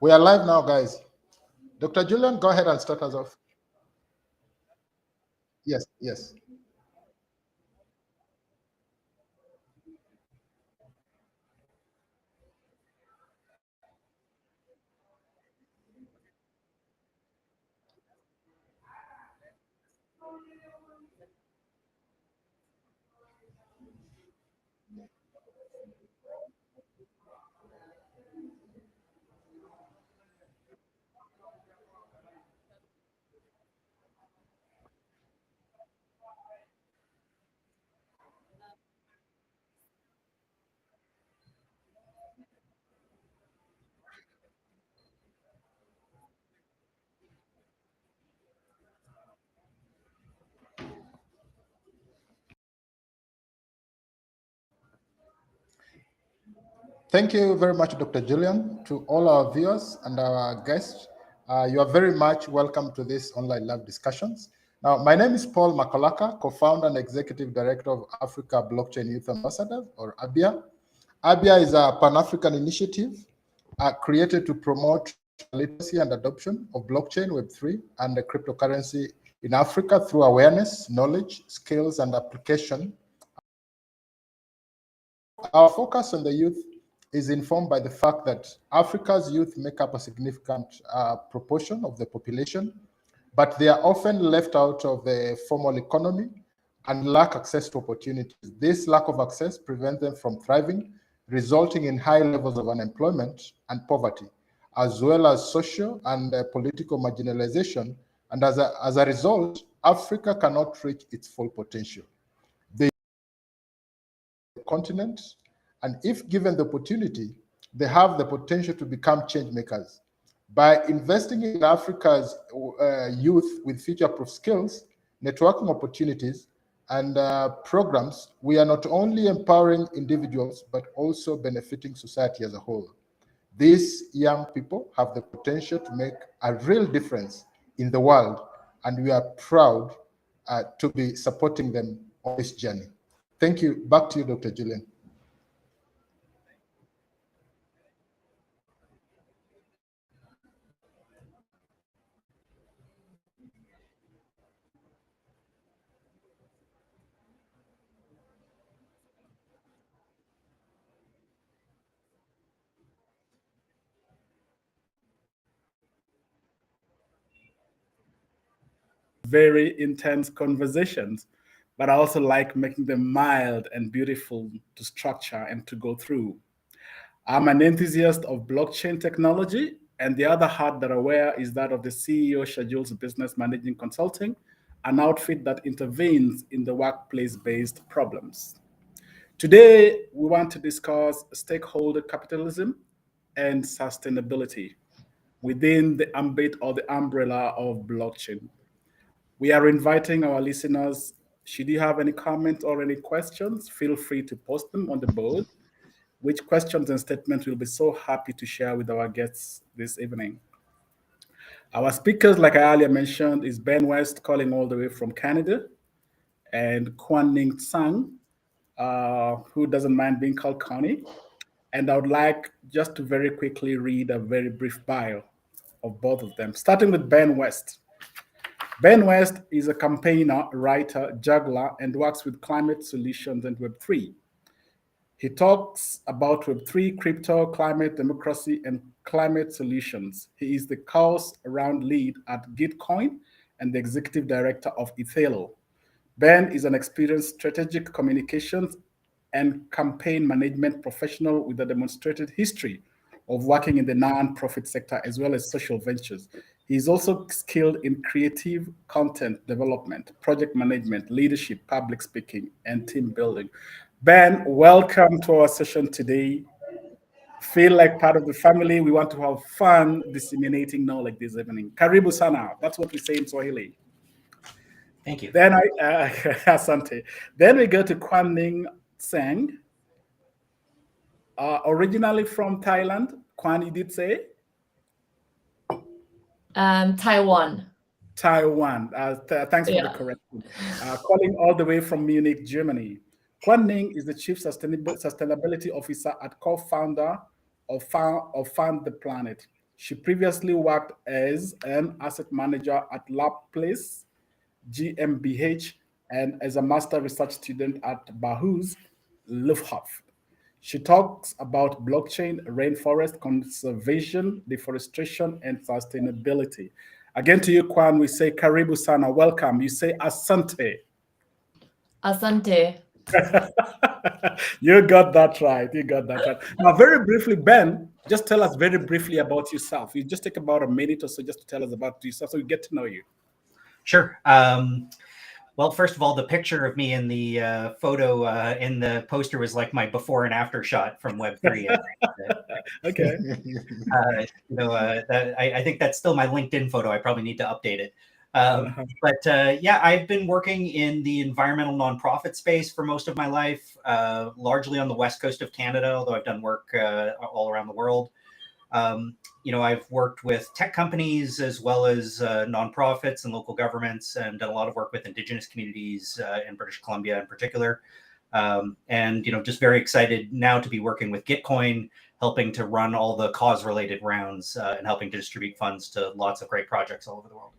We are live now, guys. Dr. Julian, go ahead and start us off. Yes, yes. Thank you very much, Dr. Julian. To all our viewers and our guests, you are very much welcome to this online live discussions. Now, my name is Paul Makolaka, co-founder and executive director of Africa Blockchain Youth Ambassadors, or ABYA. ABYA is a Pan-African initiative created to promote literacy and adoption of blockchain, Web3, and the cryptocurrency in Africa through awareness, knowledge, skills, and application. Our focus on the youth is informed by the fact that Africa's youth make up a significant proportion of the population, but they are often left out of the formal economy and lack access to opportunities. This lack of access prevents them from thriving, resulting in high levels of unemployment and poverty, as well as social and political marginalization. And as a result, Africa cannot reach its full potential. The continent, and if given the opportunity, they have the potential to become change makers. By investing in Africa's youth with future-proof skills, networking opportunities, and programs, we are not only empowering individuals, but also benefiting society as a whole. These young people have the potential to make a real difference in the world, and we are proud to be supporting them on this journey. Thank you. Back to you, Dr. Julian. Very intense conversations, but I also like making them mild and beautiful to structure and to go through. I'm an enthusiast of blockchain technology, and the other hat that I wear is that of the CEO Schedules Business Managing Consulting, an outfit that intervenes in the workplace-based problems. Today, we want to discuss stakeholder capitalism and sustainability within the ambit or the umbrella of blockchain. We are inviting our listeners. Should you have any comments or any questions, feel free to post them on the board. Which questions and statements we'll be so happy to share with our guests this evening. Our speakers, like I earlier mentioned, is Ben West calling all the way from Canada, and Kwan Ning Tsang, who doesn't mind being called Connie. And I would like just to very quickly read a very brief bio of both of them, starting with Ben West. Ben West is a campaigner, writer, juggler, and works with climate solutions and Web3. He talks about Web3, crypto, climate, democracy, and climate solutions. He is the cause around lead at Gitcoin and the executive director of Ethelo. Ben is an experienced strategic communications and campaign management professional with a demonstrated history of working in the non-profit sector as well as social ventures. He is also skilled in creative content development, project management, leadership, public speaking, and team building. Ben, welcome to our session today. Feel like part of the family. We want to have fun disseminating knowledge this evening. Karibu sana. That's what we say in Swahili. Thank you. Then asante. Then we go to Kwan Ning Tsang, originally from Thailand. Kwan, you did say? Taiwan. Taiwan. Thanks for the correction. Calling all the way from Munich, Germany. Kwan Ning is the Chief Sustainability Officer at co-founder of Fund the Planet. She previously worked as an asset manager at Laplace GmbH and as a master research student at Bahus Lufthansa. She talks about blockchain, rainforest conservation, deforestation, and sustainability. Again to you, Kwan, we say Karibu Sana, welcome. You say Asante. Asante. You got that right. You got that right. Now, very briefly, Ben, just tell us very briefly about yourself. You just take about a minute or so just to tell us about yourself so we get to know you. Sure. Well, first of all, the picture of me in the photo in the poster was like my before and after shot from Web3. Okay. I think that's still my LinkedIn photo. I probably need to update it. Yeah, I've been working in the environmental nonprofit space for most of my life, largely on the west coast of Canada, although I've done work all around the world. I've worked with tech companies as well as nonprofits and local governments, and done a lot of work with Indigenous communities in British Columbia in particular. Just very excited now to be working with Gitcoin, helping to run all the cause-related rounds and helping to distribute funds to lots of great projects all over the world.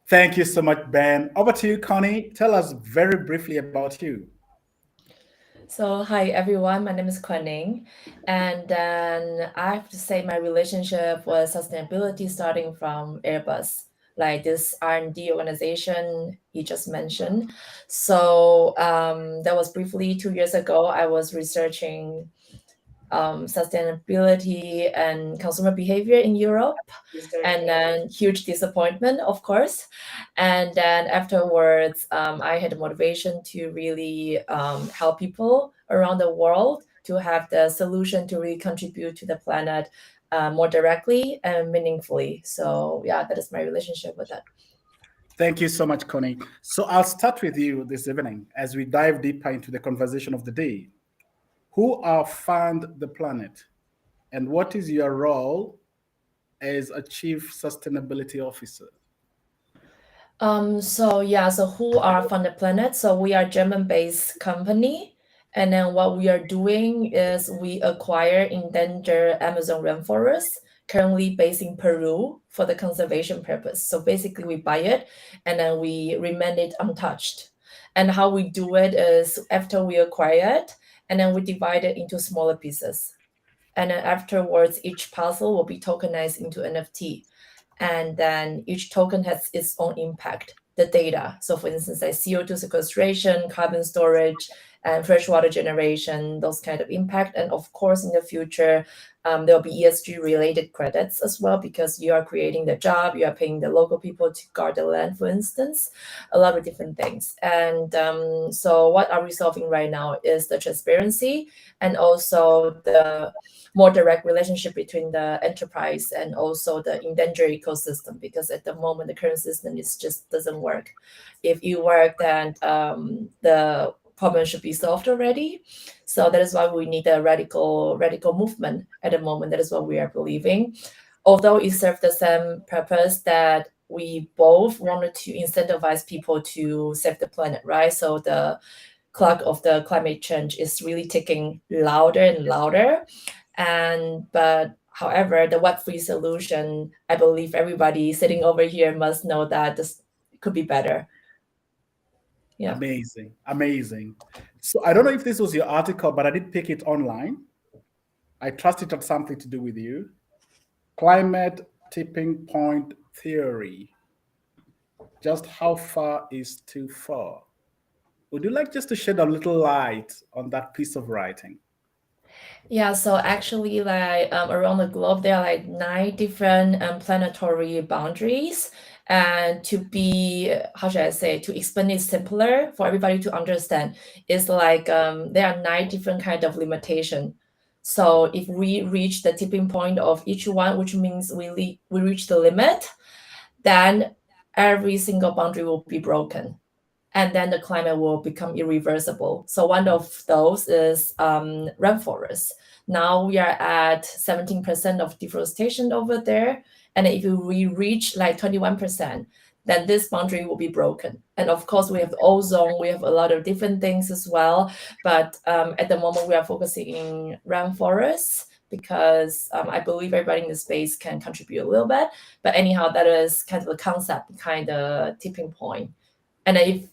Thank you so much, Ben. Over to you, Connie. Tell us very briefly about you. So, hi everyone, my name is Kuan-Ning, and then I have to say my relationship with sustainability starting from Airbus, like this R&D organization you just mentioned. So that was briefly 2 years ago. I was researching sustainability and consumer behavior in Europe, and then huge disappointment, of course. And then afterwards, I had the motivation to really help people around the world to have the solution to really contribute to the planet more directly and meaningfully. So yeah, that is my relationship with that. Thank you so much, Connie. So I'll start with you this evening as we dive deeper into the conversation of the day. Who are Fund the Planet, and what is your role as a Chief Sustainability Officer? So who are Fund the Planet? So we are a German-based company, and then what we are doing is we acquire endangered Amazon rainforest, currently based in Peru for the conservation purpose. So basically we buy it and then we remain it untouched. And how we do it is after we acquire it, and then we divide it into smaller pieces. And then afterwards, each parcel will be tokenized into NFT. And then each token has its own impact, the data. So for instance, like CO2 sequestration, carbon storage, and freshwater generation, those kind of impact. And of course, in the future, there'll be ESG related credits as well, because you are creating the job, you are paying the local people to guard the land, for instance, a lot of different things. And so what are we solving right now is the transparency and also the more direct relationship between the enterprise and also the endangered ecosystem, because at the moment, the current system just doesn't work. If it worked, then the problem should be solved already. So that is why we need a radical movement at the moment. That is what we are believing. Although it serves the same purpose, that we both wanted to incentivize people to save the planet, right? So the clock of the climate change is really ticking louder and louder. But however, the Web3 solution, I believe everybody sitting over here must know that this could be better. Yeah. Amazing. So I don't know if this was your article, but I did pick it online. I trust it had something to do with you. Climate tipping point theory. Just how far is too far? Would you like just to shed a little light on that piece of writing? Yeah, so actually, like around the globe, there are like 9 different planetary boundaries. And to be, how should I say, to explain it simpler for everybody to understand, is like there are 9 different kind of limitation. So if we reach the tipping point of each one, which means we reach the limit, then every single boundary will be broken. And then the climate will become irreversible. So one of those is rainforest. Now we are at 17% of deforestation over there. And if we reach like 21%, then this boundary will be broken. And of course, we have the ozone, we have a lot of different things as well. But at the moment, we are focusing in rainforests, because I believe everybody in the space can contribute a little bit. But anyhow, that is kind of the concept behind the tipping point. And if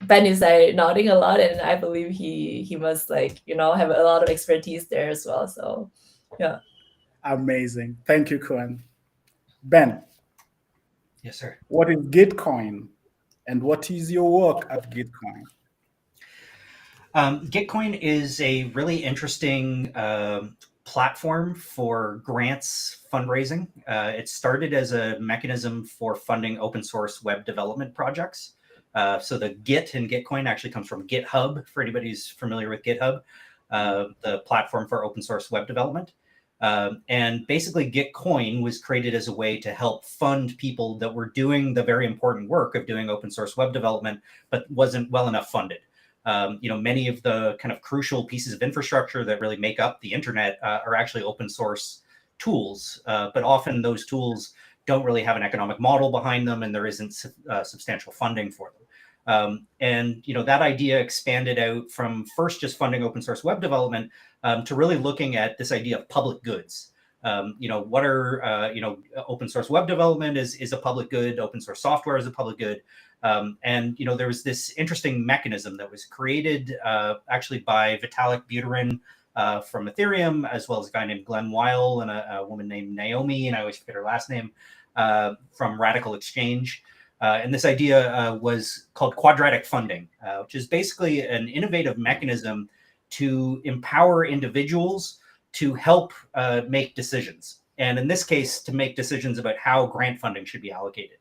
Ben is nodding a lot, and I believe he must have a lot of expertise there as well. So yeah. Amazing. Thank you, Kuan. Ben. Yes, sir. What is Gitcoin, and what is your work at Gitcoin? Gitcoin is a really interesting platform for grants fundraising. It started as a mechanism for funding open source web development projects. So the Git in Gitcoin actually comes from GitHub, for anybody who's familiar with GitHub, the platform for open source web development. And basically Gitcoin was created as a way to help fund people that were doing the very important work of doing open source web development, but wasn't well enough funded. Many of the kind of crucial pieces of infrastructure that really make up the internet are actually open source tools, but often those tools don't really have an economic model behind them, and there isn't substantial funding for them. That idea expanded out from first just funding open source web development to really looking at this idea of public goods. What are, open source web development is a public good, open source software is a public good. There was this interesting mechanism that was created actually by Vitalik Buterin from Ethereum, as well as a guy named Glenn Weil and a woman named Naomi, and I always forget her last name, from Radical Exchange. And this idea was called quadratic funding, which is basically an innovative mechanism to empower individuals to help make decisions. And in this case, to make decisions about how grant funding should be allocated.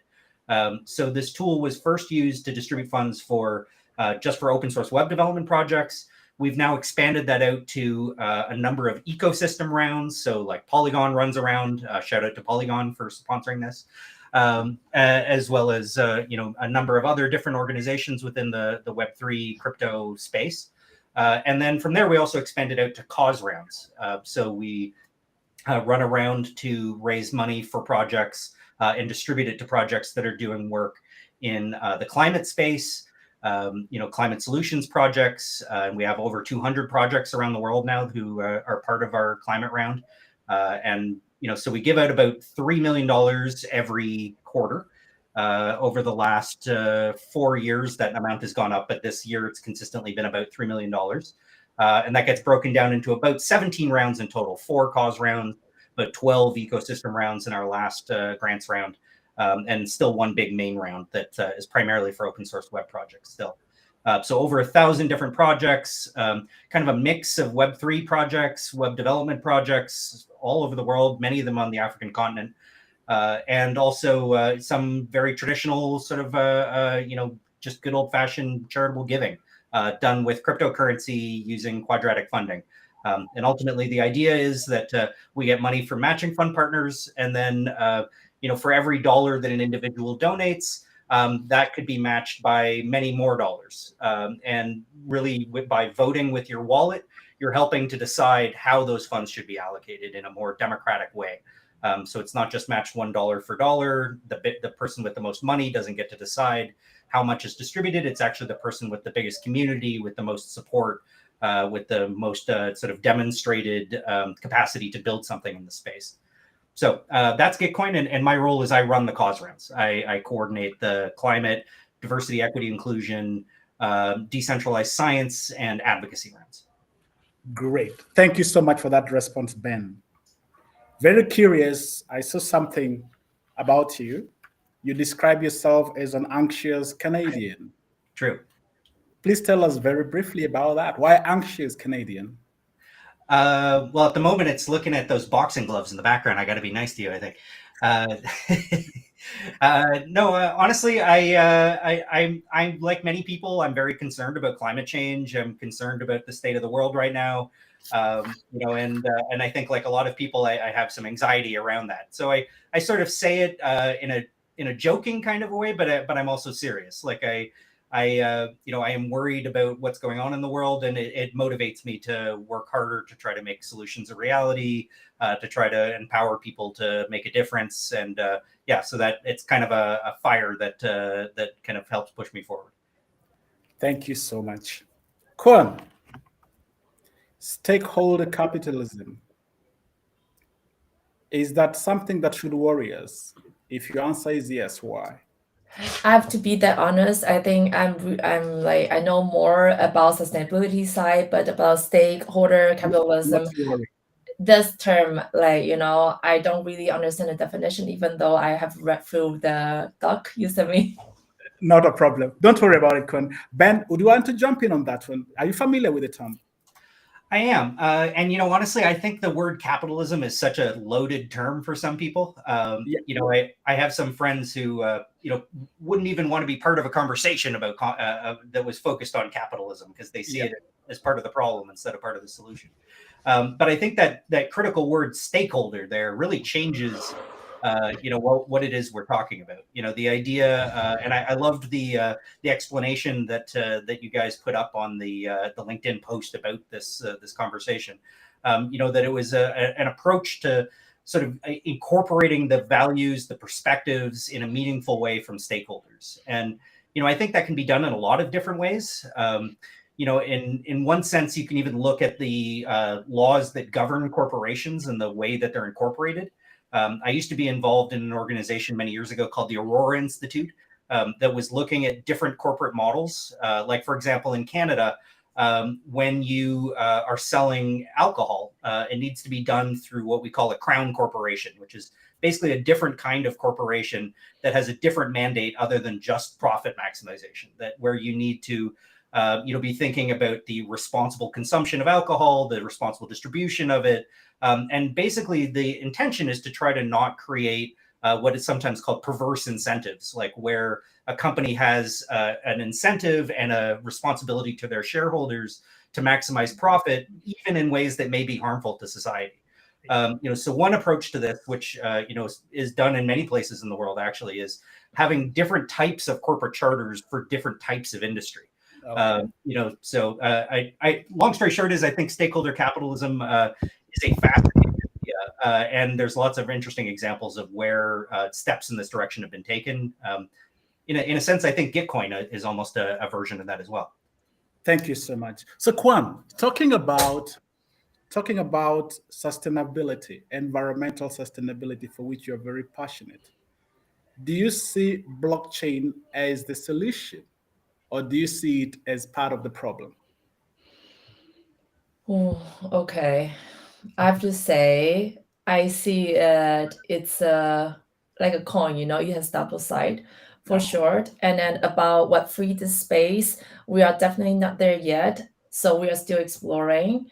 So this tool was first used to distribute funds for just for open source web development projects. We've now expanded that out to a number of ecosystem rounds. So like Polygon runs around, shout out to Polygon for sponsoring this, as well as a number of other different organizations within the Web3 crypto space. And then from there, we also expanded out to cause rounds. So we run around to raise money for projects and distribute it to projects that are doing work in the climate space, climate solutions projects. And we have over 200 projects around the world now who are part of our climate round. So we give out about $3 million every quarter. Over the last 4 years, that amount has gone up, but this year it's consistently been about $3 million. And that gets broken down into about 17 rounds in total, 4 cause rounds, but 12 ecosystem rounds in our last grants round, and still one big main round that is primarily for open source web projects still. So over 1,000 different projects, kind of a mix of Web3 projects, web development projects all over the world, many of them on the African continent. And also some very traditional sort of, just good old-fashioned charitable giving done with cryptocurrency using quadratic funding. And ultimately, the idea is that we get money from matching fund partners, and then, for every dollar that an individual donates, that could be matched by many more dollars. And really, by voting with your wallet, you're helping to decide how those funds should be allocated in a more democratic way. So it's not just matched $1 for dollar. The person with the most money doesn't get to decide how much is distributed. It's actually the person with the biggest community, with the most support, with the most sort of demonstrated capacity to build something in the space. So that's Gitcoin, and my role is I run the cause rounds. I coordinate the climate, diversity, equity, inclusion, decentralized science, and advocacy rounds. Great. Thank you so much for that response, Ben. Very curious, I saw something about you. You describe yourself as an anxious Canadian. True. Please tell us very briefly about that. Why anxious Canadian? Well, at the moment, it's looking at those boxing gloves in the background. I got to be nice to you, I think. Honestly, I'm like many people. I'm very concerned about climate change. I'm concerned about the state of the world right now. And I think, like a lot of people, I have some anxiety around that. So I sort of say it in a joking kind of a way, but I'm also serious. Like I am worried about what's going on in the world, and it motivates me to work harder to try to make solutions a reality, to try to empower people to make a difference, and so that it's kind of a fire that kind of helps push me forward. Thank you so much, Kuan. Stakeholder capitalism. Is that something that should worry us? If your answer is yes, why? I have to be that honest. I think I'm like I know more about sustainability side, but about stakeholder capitalism, Not to worry. this term, like I don't really understand the definition, even though I have read through the doc you sent me. Not a problem. Don't worry about it, Kun. Ben, would you want to jump in on that one? Are you familiar with the term? I am. And, honestly, I think the word capitalism is such a loaded term for some people. I have some friends who, wouldn't even want to be part of a conversation about that was focused on capitalism because they see it as part of the problem instead of part of the solution. But I think that critical word stakeholder there really changes what it is we're talking about. The idea, and I loved the explanation that you guys put up on the LinkedIn post about this conversation. That it was an approach to sort of incorporating the values, the perspectives in a meaningful way from stakeholders. And I think that can be done in a lot of different ways. In one sense, you can even look at the laws that govern corporations and the way that they're incorporated. I used to be involved in an organization many years ago called the Aurora Institute that was looking at different corporate models. Like, for example, in Canada, when you are selling alcohol, it needs to be done through what we call a crown corporation, which is basically a different kind of corporation that has a different mandate other than just profit maximization, where you need to be thinking about the responsible consumption of alcohol, the responsible distribution of it. And basically, the intention is to try to not create what is sometimes called perverse incentives, like where a company has an incentive and a responsibility to their shareholders to maximize profit, even in ways that may be harmful to society. So one approach to this, which is done in many places in the world, actually, is having different types of corporate charters for different types of industry. Okay. Long story short is I think stakeholder capitalism is a fascinating idea, and there's lots of interesting examples of where steps in this direction have been taken. In a sense, I think Gitcoin is almost a version of that as well. Thank you so much. So Kwan, talking about sustainability, environmental sustainability, for which you're very passionate, do you see blockchain as the solution, or do you see it as part of the problem? Oh, okay. I have to say, I see it's like a coin, it has double side for sure. And then about what free the space, we are definitely not there yet. So we are still exploring.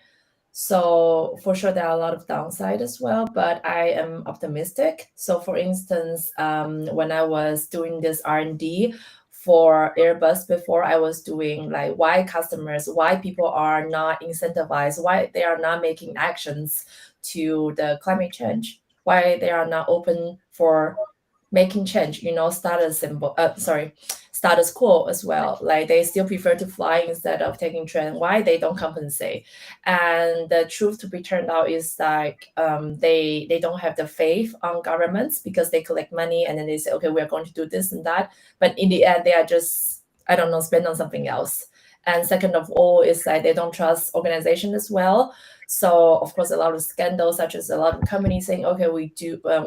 So for sure, there are a lot of downside as well, but I am optimistic. So for instance, when I was doing this R&D for Airbus before, I was doing like why people are not incentivized, why they are not making actions to the climate change, why they are not open for making change, status quo as well. Like they still prefer to fly instead of taking train. Why they don't compensate? And the truth to be turned out is like they don't have the faith on governments because they collect money and then they say, okay, we are going to do this and that. But in the end, they are just, spend on something else. And second of all, is like they don't trust organization as well. So of course, a lot of scandals, such as a lot of companies saying, okay, we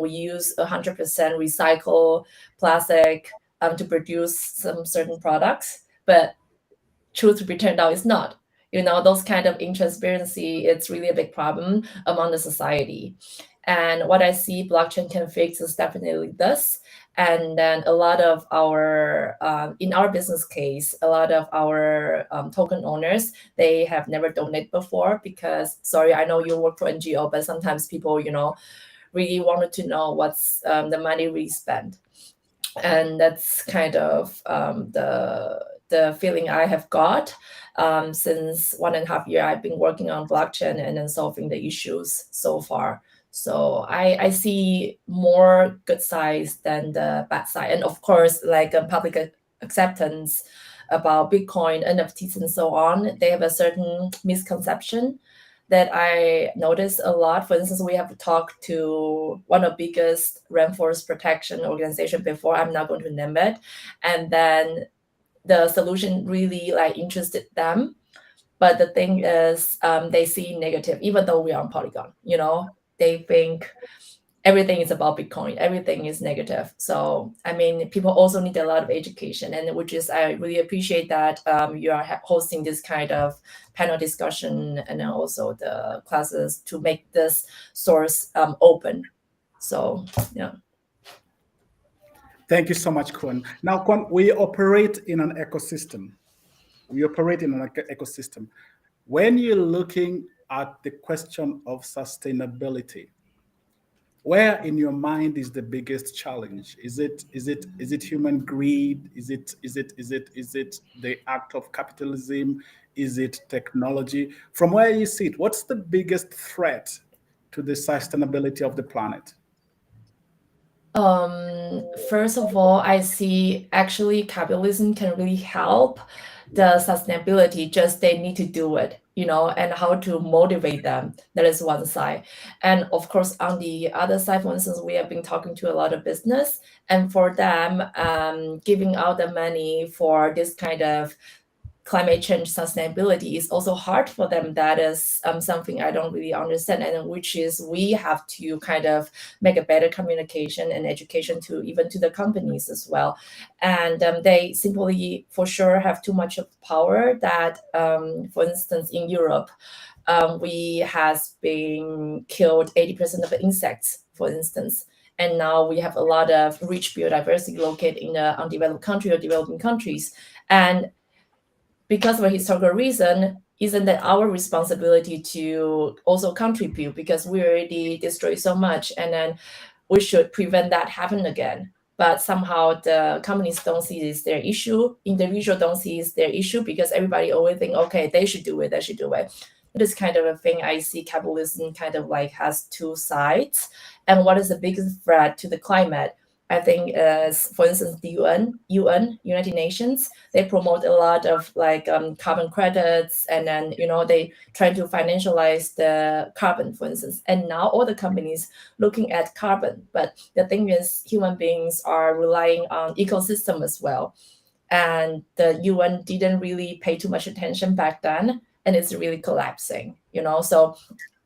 use 100% recycle plastic to produce some certain products, but truth to be turned out is not. Those kind of intransparency, it's really a big problem among the society. And what I see blockchain can fix is definitely this. And then a lot of our, in our business case, a lot of our token owners, they have never donated before because, sorry, I know you work for NGO, but sometimes people, really wanted to know what's the money we spend. And that's kind of the feeling I have got since 1.5 years I've been working on blockchain and then solving the issues so far. So I see more good sides than the bad side. And of course, like public acceptance about Bitcoin, NFTs, and so on, they have a certain misconception that I noticed a lot. For instance, we have talked to one of the biggest rainforest protection organization before. I'm not going to name it. And then the solution really interested them. But the thing is, they see negative, even though we are on Polygon, they think everything is about Bitcoin, everything is negative. So I mean, people also need a lot of education, and which is, I really appreciate that you are hosting this kind of panel discussion and then also the classes to make this source open. So yeah. Thank you so much, Kwon. Now, Kwon, we operate in an ecosystem. When you're looking at the question of sustainability, where in your mind is the biggest challenge? Is it human greed? Is it the act of capitalism? Is it technology? From where you sit, what's the biggest threat to the sustainability of the planet? First of all, I see actually capitalism can really help the sustainability, just they need to do it, and how to motivate them. That is one side. And of course, on the other side, for instance, we have been talking to a lot of business, and for them, giving out the money for this kind of climate change sustainability is also hard for them. That is something I don't really understand, and which is we have to kind of make a better communication and education to even to the companies as well. And they simply for sure have too much of power that, for instance, in Europe, we has been killed 80% of the insects, for instance. And now we have a lot of rich biodiversity located in the undeveloped country or developing countries. And because of a historical reason, isn't that our responsibility to also contribute, because we already destroyed so much, and then we should prevent that happen again. But somehow the companies don't see this their issue, individual don't see it's their issue, because everybody always think, okay, they should do it. It is kind of a thing I see capitalism kind of like has two sides. And what is the biggest threat to the climate? I think, for instance, the UN, United Nations, they promote a lot of like carbon credits, and then they try to financialize the carbon, for instance. And now all the companies looking at carbon, but the thing is, human beings are relying on ecosystem as well, and the UN didn't really pay too much attention back then, and it's really collapsing. So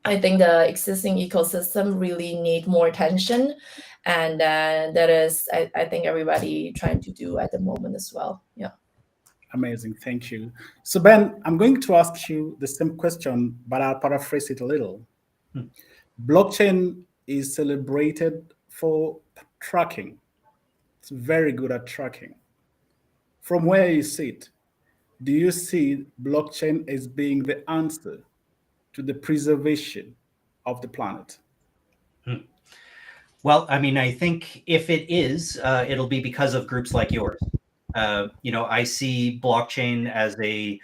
I think the existing ecosystem really need more attention, and that is, I think, everybody trying to do at the moment as well. Yeah. Amazing, thank you. So Ben, I'm going to ask you the same question, but I'll paraphrase it a little. Blockchain is celebrated for tracking. It's very good at tracking. From where you sit, do you see blockchain as being the answer to the preservation of the planet? Well, I mean, I think if it is, it'll be because of groups like yours. I see blockchain as a,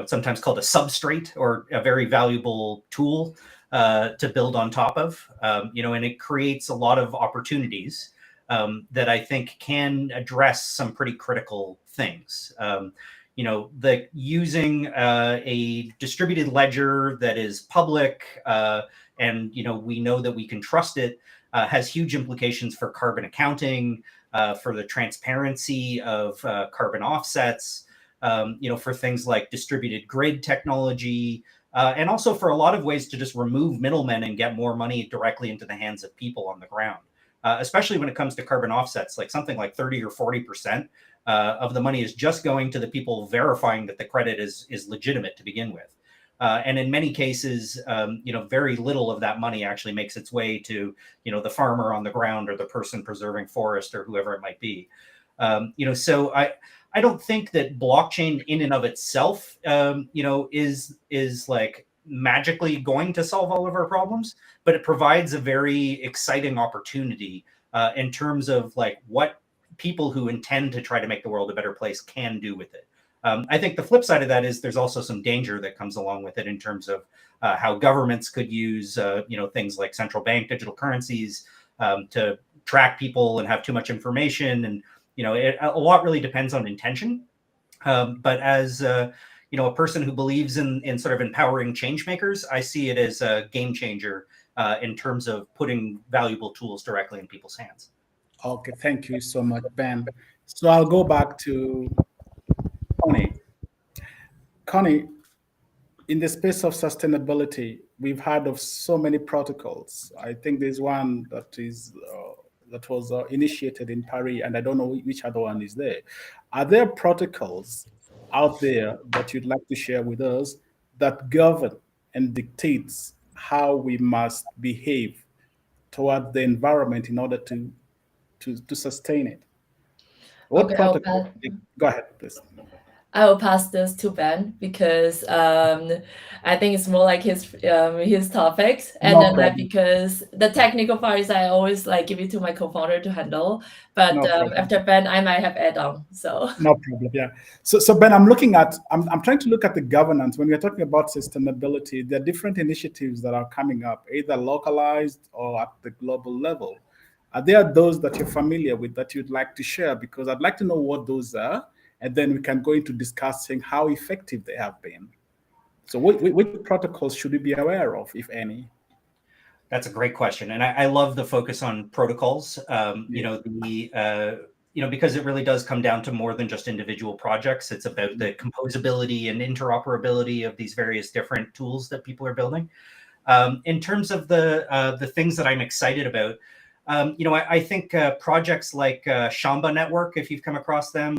sometimes called a substrate or a very valuable tool to build on top of, and it creates a lot of opportunities that I think can address some pretty critical things. The using a distributed ledger that is public, and we know that we can trust it, has huge implications for carbon accounting, for the transparency of carbon offsets, for things like distributed grid technology, and also for a lot of ways to just remove middlemen and get more money directly into the hands of people on the ground. Especially when it comes to carbon offsets, like something like 30 or 40% of the money is just going to the people verifying that the credit is legitimate to begin with. And in many cases, very little of that money actually makes its way to, the farmer on the ground or the person preserving forest or whoever it might be. So I don't think that blockchain in and of itself, is like magically going to solve all of our problems, but it provides a very exciting opportunity in terms of like what people who intend to try to make the world a better place can do with it. I think the flip side of that is there's also some danger that comes along with it in terms of how governments could use, things like central bank digital currencies to track people and have too much information. And, a lot really depends on intention. But as, a person who believes in sort of empowering change makers, I see it as a game changer in terms of putting valuable tools directly in people's hands. Okay, thank you so much, Ben. So I'll go back to Connie. Connie, in the space of sustainability, we've heard of so many protocols. I think there's one that is that was initiated in Paris, and I don't know which other one is there. Are there protocols out there that you'd like to share with us that govern and dictates how we must behave toward the environment in order to sustain it? What Okay, protocol? Go ahead, please. I will pass this to Ben because I think it's more like his topics, and No then like problem. because the technical parts I always like give it to my co-founder to handle. But No problem. after Ben, I might have add on. So No problem. Yeah. So Ben, I'm trying to look at the governance. When we're talking about sustainability, there are different initiatives that are coming up, either localized or at the global level. Are there those that you're familiar with that you'd like to share? Because I'd like to know what those are, and then we can go into discussing how effective they have been. So which protocols should we be aware of, if any? That's a great question, and I love the focus on protocols. Because it really does come down to more than just individual projects. It's about the composability and interoperability of these various different tools that people are building. In terms of the things that I'm excited about, I think projects like Shamba Network, if you've come across them,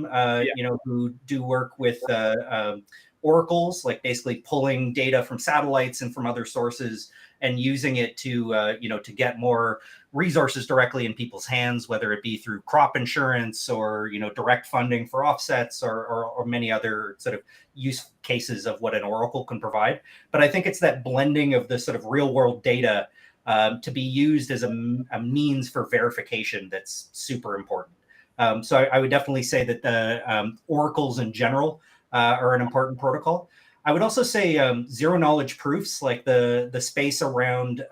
who do work with oracles, like basically pulling data from satellites and from other sources and using it to get more resources directly in people's hands, whether it be through crop insurance or direct funding for offsets or many other sort of use cases of what an oracle can provide. But I think it's that blending of the sort of real world data to be used as a means for verification that's super important. So I would definitely say that the oracles in general are an important protocol. I would also say zero knowledge proofs, like the space around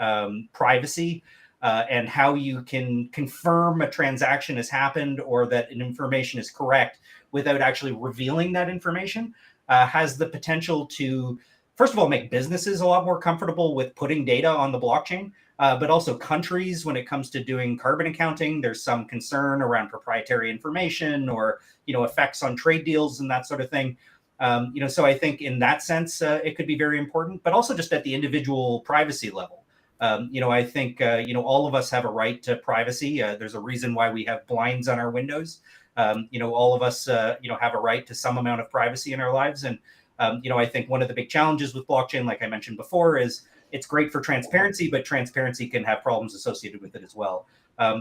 privacy and how you can confirm a transaction has happened or that an information is correct without actually revealing that information, has the potential to, first of all, make businesses a lot more comfortable with putting data on the blockchain, but also countries when it comes to doing carbon accounting. There's some concern around proprietary information or effects on trade deals and that sort of thing. So I think in that sense, it could be very important, but also just at the individual privacy level. I think, all of us have a right to privacy. There's a reason why we have blinds on our windows. All of us, have a right to some amount of privacy in our lives. And, I think one of the big challenges with blockchain, like I mentioned before, is it's great for transparency, but transparency can have problems associated with it as well.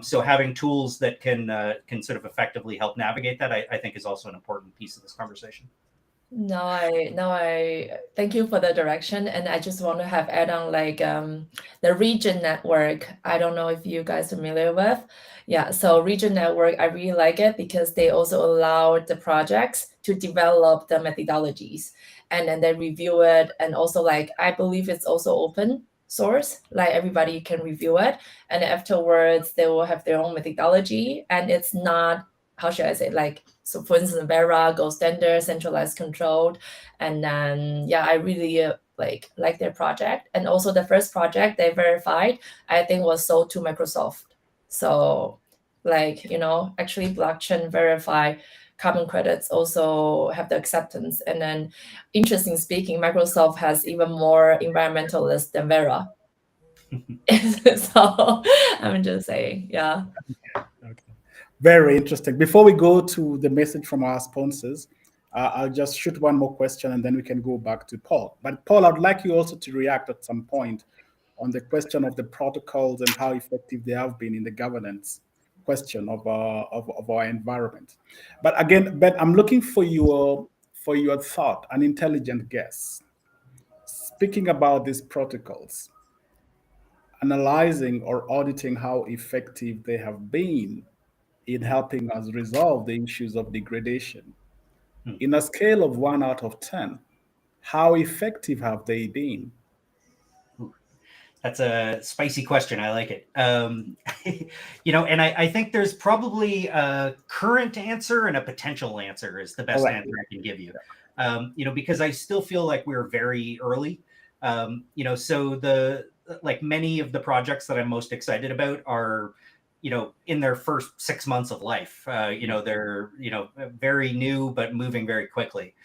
So having tools that can sort of effectively help navigate that, I think is also an important piece of this conversation. Now I thank you for the direction, and I just want to have add on like the region network. I don't know if you guys are familiar with. Yeah, so region network, I really like it because they also allow the projects to develop the methodologies and then they review it, and also like I believe it's also open source, like everybody can review it, and afterwards they will have their own methodology, and it's not, how should I say, like, so for instance, Vera, gold standard, centralized controlled. And then, yeah, I really like their project. And also the first project they verified, I think was sold to Microsoft. So like, actually blockchain verify carbon credits also have the acceptance. And then interesting speaking, Microsoft has even more environmentalists than Vera. So I'm just saying, yeah. Okay. Very interesting. Before we go to the message from our sponsors, I'll just shoot one more question and then we can go back to Paul. But Paul, I'd like you also to react at some point on the question of the protocols and how effective they have been in the governance question of our environment. But again, Ben, I'm looking for your thought, an intelligent guess. Speaking about these protocols, analyzing or auditing how effective they have been in helping us resolve the issues of degradation. In a scale of 1 out of 10, how effective have they been? That's a spicy question. I like it. And I think there's probably a current answer and a potential answer is the best answer I can give you. Because I still feel like we're very early. So like many of the projects that I'm most excited about are, in their first 6 months of life. They're, very new, but moving very quickly.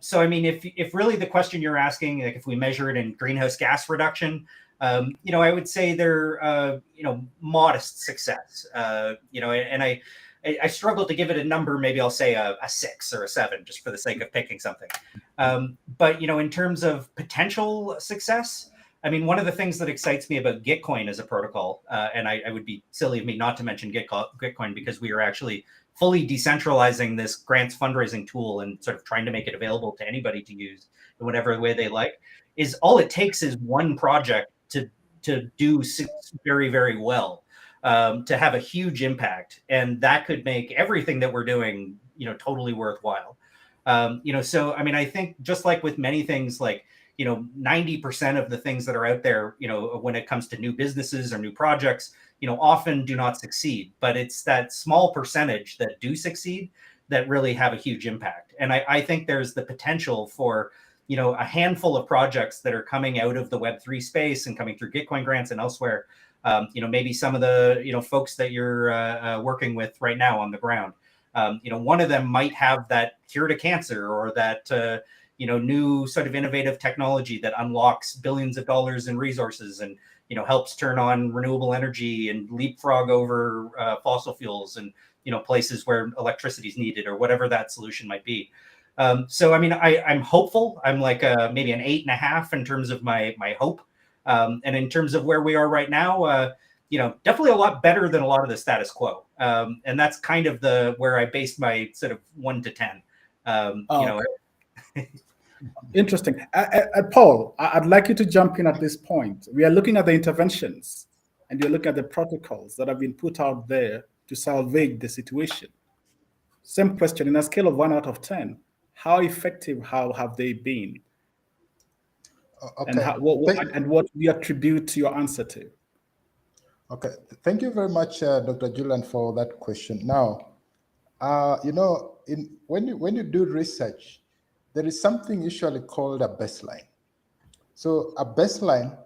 So, I mean, if really the question you're asking, like if we measure it in greenhouse gas reduction, I would say they're, modest success. And I struggle to give it a number. Maybe I'll say a 6 or a 7, just for the sake of picking something. But in terms of potential success, I mean, one of the things that excites me about Gitcoin as a protocol, and I would be silly of me not to mention Gitcoin, because we are actually fully decentralizing this grants fundraising tool and sort of trying to make it available to anybody to use in whatever way they like, is all it takes is one project to do very, very well, to have a huge impact. And that could make everything that we're doing, totally worthwhile. So, I mean, I think just like with many things, like, 90% of the things that are out there, when it comes to new businesses or new projects, often do not succeed. But it's that small percentage that do succeed that really have a huge impact. And I think there's the potential for, a handful of projects that are coming out of the Web3 space and coming through Gitcoin grants and elsewhere. Maybe some of the, folks that you're working with right now on the ground. One of them might have that cure to cancer, or that, new sort of innovative technology that unlocks billions of dollars in resources and, helps turn on renewable energy and leapfrog over fossil fuels and, places where electricity is needed, or whatever that solution might be. So, I mean, I'm hopeful. I'm like maybe an 8.5 in terms of my hope. And in terms of where we are right now, definitely a lot better than a lot of the status quo. And that's kind of where I based my sort of 1 to 10. Interesting. Paul, I'd like you to jump in at this point. We are looking at the interventions, and you're looking at the protocols that have been put out there to salvage the situation. Same question, in a scale of 1 out of 10, how effective have they been? Okay. And what do you attribute your answer to? Okay, thank you very much, Dr. Julian, for that question. Now, when you do research, there is something usually called a baseline. So a baseline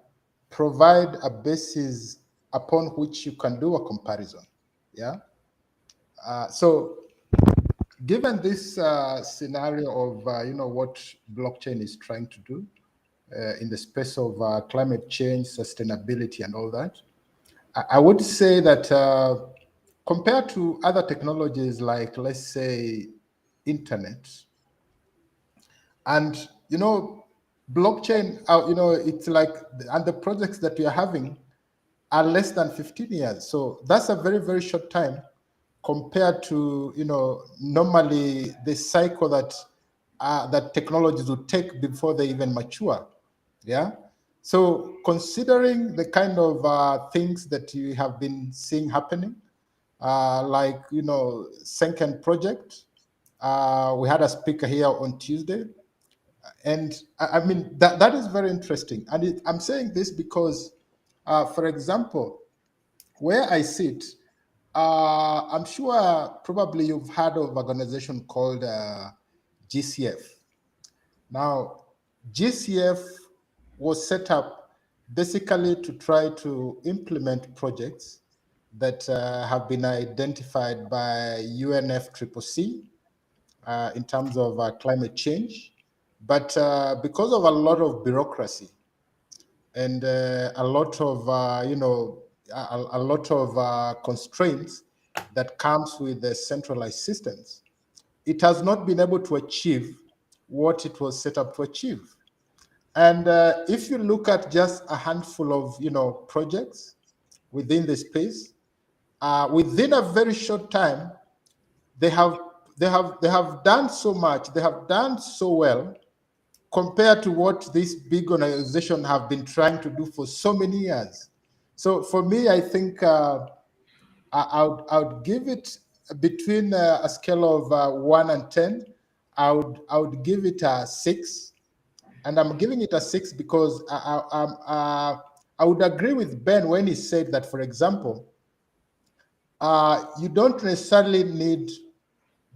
provides a basis upon which you can do a comparison. Yeah. So given this scenario of what blockchain is trying to do in the space of climate change, sustainability, and all that, I would say that compared to other technologies like, let's say, internet, and blockchain, it's like, and the projects that you're having are less than 15 years. So that's a very, very short time compared to normally the cycle that that technologies would take before they even mature. Yeah. So considering the kind of things that you have been seeing happening, like Senken project, we had a speaker here on Tuesday, and I mean that is very interesting. And I'm saying this because, for example, where I sit, I'm sure probably you've heard of an organization called GCF. Now, GCF was set up basically to try to implement projects that have been identified by UNFCCC in terms of climate change. But because of a lot of bureaucracy and a lot of, a lot of constraints that comes with the centralized systems, it has not been able to achieve what it was set up to achieve. And if you look at just a handful of projects within the space, within a very short time, they have done so much, they have done so well compared to what this big organization have been trying to do for so many years. So for me, I think I would give it between a scale of 1 and 10. I would give it a 6, and I'm giving it a 6 because I would agree with Ben when he said that, for example, you don't necessarily need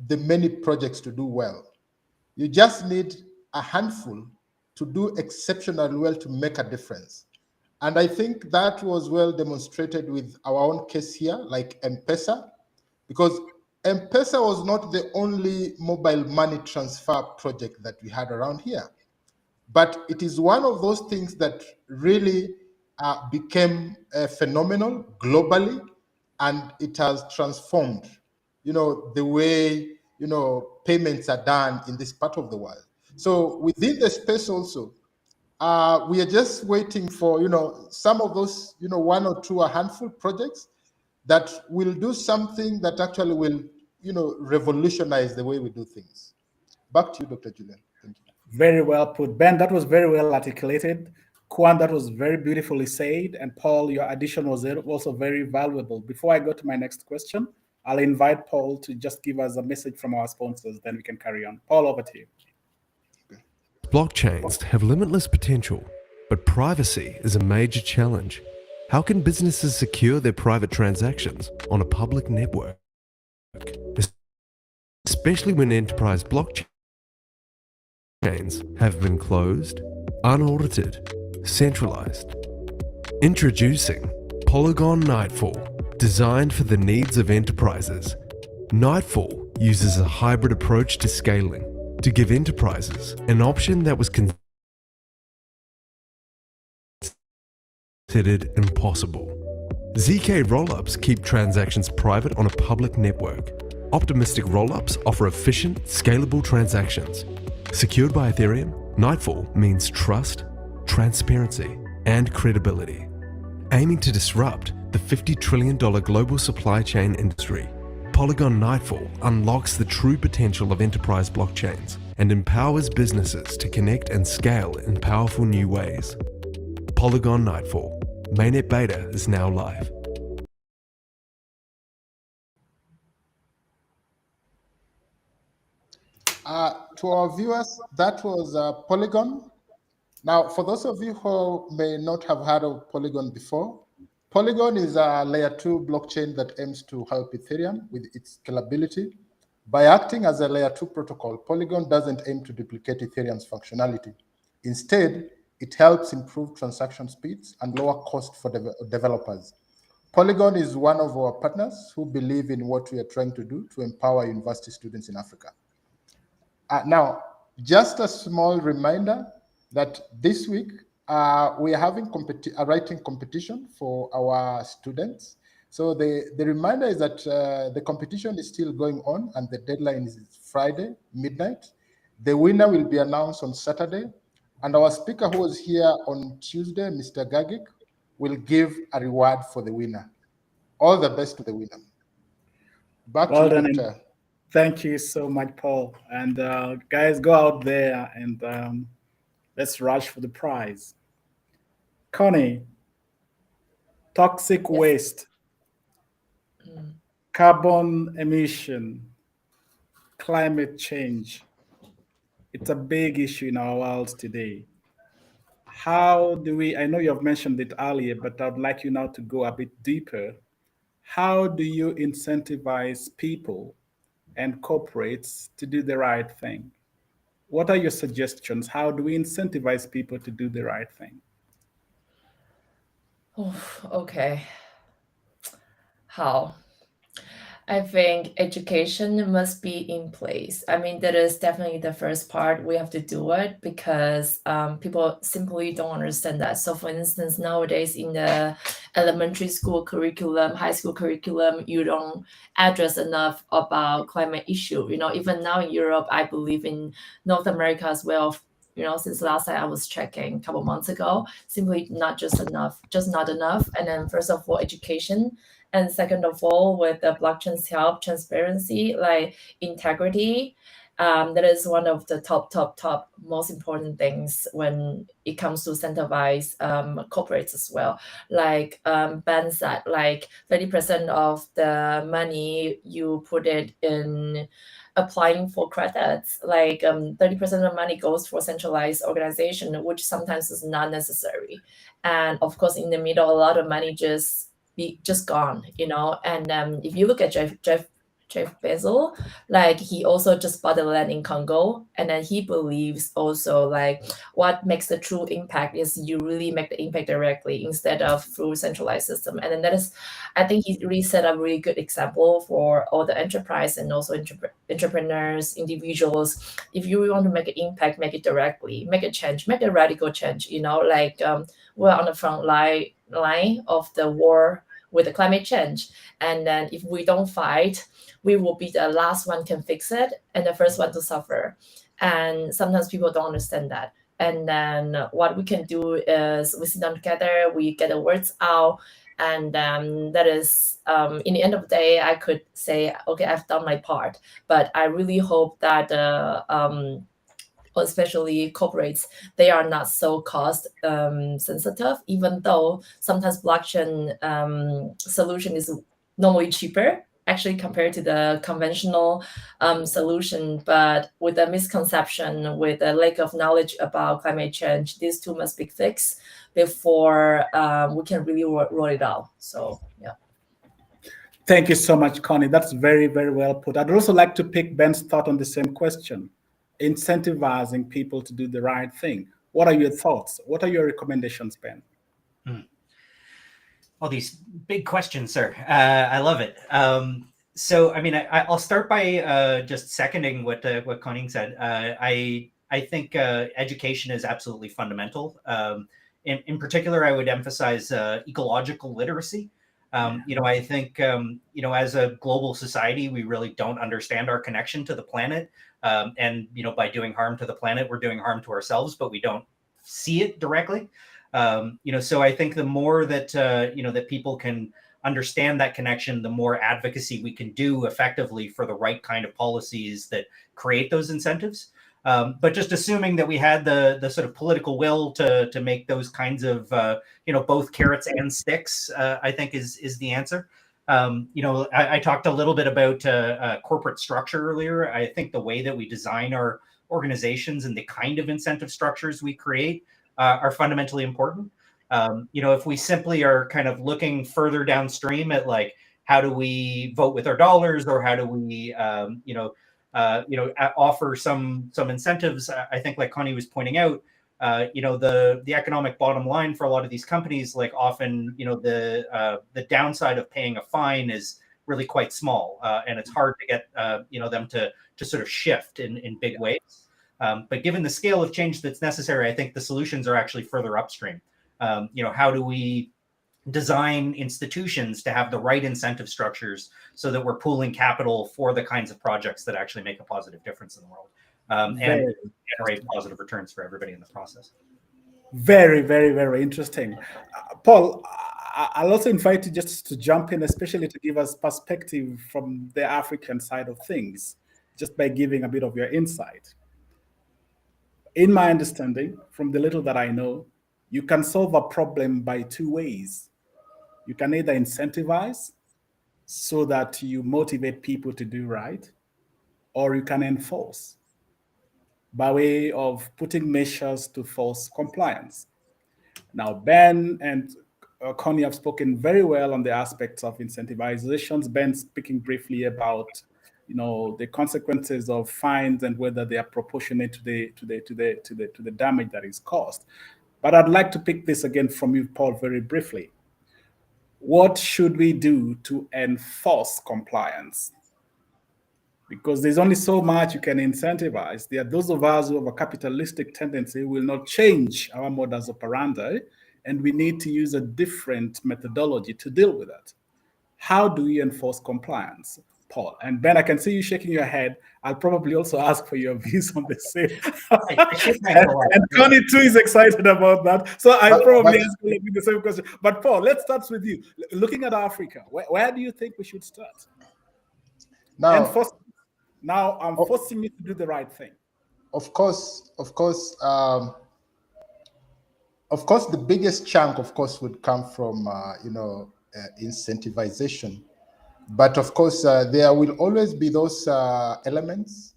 the many projects to do well. You just need a handful to do exceptionally well to make a difference. And I think that was well demonstrated with our own case here, like M-Pesa, because M-Pesa was not the only mobile money transfer project that we had around here, but it is one of those things that really became phenomenal globally, and it has transformed, the way, payments are done in this part of the world. So within the space also, we are just waiting for, some of those, one or two, a handful projects that will do something that actually will, revolutionize the way we do things. Back to you, Dr. Julian. Thank you. Very well put. Ben, that was very well articulated. Kwan, that was very beautifully said. And Paul, your addition was also very valuable. Before I go to my next question, I'll invite Paul to just give us a message from our sponsors, then we can carry on. Paul, over to you. Blockchains have limitless potential, but privacy is a major challenge. How can businesses secure their private transactions on a public network, especially when enterprise blockchains have been closed, unaudited, centralized? Introducing Polygon Nightfall, designed for the needs of enterprises. Nightfall uses a hybrid approach to scaling to give enterprises an option that was considered impossible. ZK rollups keep transactions private on a public network. Optimistic rollups offer efficient, scalable transactions. Secured by Ethereum, Nightfall means trust, transparency, and credibility. Aiming to disrupt the $50 trillion global supply chain industry, Polygon Nightfall unlocks the true potential of enterprise blockchains and empowers businesses to connect and scale in powerful new ways. Polygon Nightfall. Mainnet beta is now live. To our viewers, that was Polygon. Now, for those of you who may not have heard of Polygon before, Polygon is a layer 2 blockchain that aims to help Ethereum with its scalability. By acting as a layer 2 protocol, Polygon doesn't aim to duplicate Ethereum's functionality. Instead, it helps improve transaction speeds and lower cost for developers. Polygon is one of our partners who believe in what we are trying to do to empower university students in Africa. Now, just a small reminder that this week we are having a writing competition for our students. So the reminder is that the competition is still going on and the deadline is Friday, midnight. The winner will be announced on Saturday. And our speaker who was here on Tuesday, Mr. Gagik, will give a reward for the winner. All the best to the winner. Back to you, Dr. Thank you so much, Paul. And guys, go out there and let's rush for the prize. Connie, toxic waste, carbon emission, climate change. It's a big issue in our world today. How do we, I know you have mentioned it earlier, but I'd like you now to go a bit deeper. How do you incentivize people and corporates to do the right thing? What are your suggestions? How do we incentivize people to do the right thing? Oh, okay. How? I think education must be in place. I mean, that is definitely the first part. We have to do it because people simply don't understand that. So for instance, nowadays in the elementary school curriculum, high school curriculum, you don't address enough about climate issue. Even now in Europe, I believe in North America as well, since last time I was checking a couple months ago, simply not just not enough. And then first of all, education. And second of all, with the blockchain's help, transparency, like integrity, that is one of the top most important things when it comes to incentivize corporates as well. Like Ben said, like 30% of the money you put it in applying for credits, like 30% of money goes for centralized organization, which sometimes is not necessary. And of course, in the middle, a lot of money just gone, And if you look at Jeff Bezos, like he also just bought the land in Congo, and then he believes also like what makes the true impact is you really make the impact directly instead of through centralized system. And then that is, I think he really set a really good example for all the enterprise and also entrepreneurs, individuals. If you want to make an impact, make it directly, make a change, make a radical change. Like we're on the front line of the war with the climate change, and then if we don't fight, we will be the last one can fix it and the first one to suffer. And sometimes people don't understand that. And then what we can do is we sit down together, we get the words out, and that is in the end of the day, I could say, okay, I've done my part. But I really hope that especially corporates, they are not so cost sensitive, even though sometimes blockchain solution is normally cheaper actually compared to the conventional solution. But with a misconception, with a lack of knowledge about climate change, these two must be fixed before we can really roll it out. So yeah. Thank you so much, Connie. That's very, very well put. I'd also like to pick Ben's thought on the same question. Incentivizing people to do the right thing. What are your thoughts? What are your recommendations, Ben? All these big questions, sir. I love it. So, I mean, I'll start by just seconding what Connie said. I think education is absolutely fundamental. In particular, I would emphasize ecological literacy. I think, as a global society, we really don't understand our connection to the planet. And, by doing harm to the planet, we're doing harm to ourselves, but we don't see it directly. So I think the more that, that people can understand that connection, the more advocacy we can do effectively for the right kind of policies that create those incentives. But just assuming that we had the sort of political will to make those kinds of, both carrots and sticks, I think is the answer. I talked a little bit about corporate structure earlier. I think the way that we design our organizations and the kind of incentive structures we create are fundamentally important. If we simply are kind of looking further downstream at like, how do we vote with our dollars, or how do we, offer some incentives, I think like Connie was pointing out, the economic bottom line for a lot of these companies, like often, the downside of paying a fine is really quite small, and it's hard to get, them to sort of shift in big ways. But given the scale of change that's necessary, I think the solutions are actually further upstream. How do we design institutions to have the right incentive structures so that we're pooling capital for the kinds of projects that actually make a positive difference in the world, and generate positive returns for everybody in the process. Very, very, very interesting. Paul, I'll also invite you just to jump in, especially to give us perspective from the African side of things, just by giving a bit of your insight. In my understanding, from the little that I know, you can solve a problem by two ways. You can either incentivize so that you motivate people to do right, or you can enforce by way of putting measures to force compliance. Now, Ben and Connie have spoken very well on the aspects of incentivizations. Ben speaking briefly about, the consequences of fines and whether they are proportionate to the damage that is caused. But I'd like to pick this again from you, Paul, very briefly. What should we do to enforce compliance? Because there's only so much you can incentivize. There are those of us who have a capitalistic tendency who will not change our modus operandi, and we need to use a different methodology to deal with it. How do we enforce compliance, Paul? And Ben, I can see you shaking your head. I'll probably also ask for your views on the same. and Connie too is excited about that. So I probably ask you the same question. But Paul, let's start with you. Looking at Africa, where do you think we should start? Now I'm forcing you to do the right thing. Of course, the biggest chunk, of course, would come from incentivization. But of course, there will always be those elements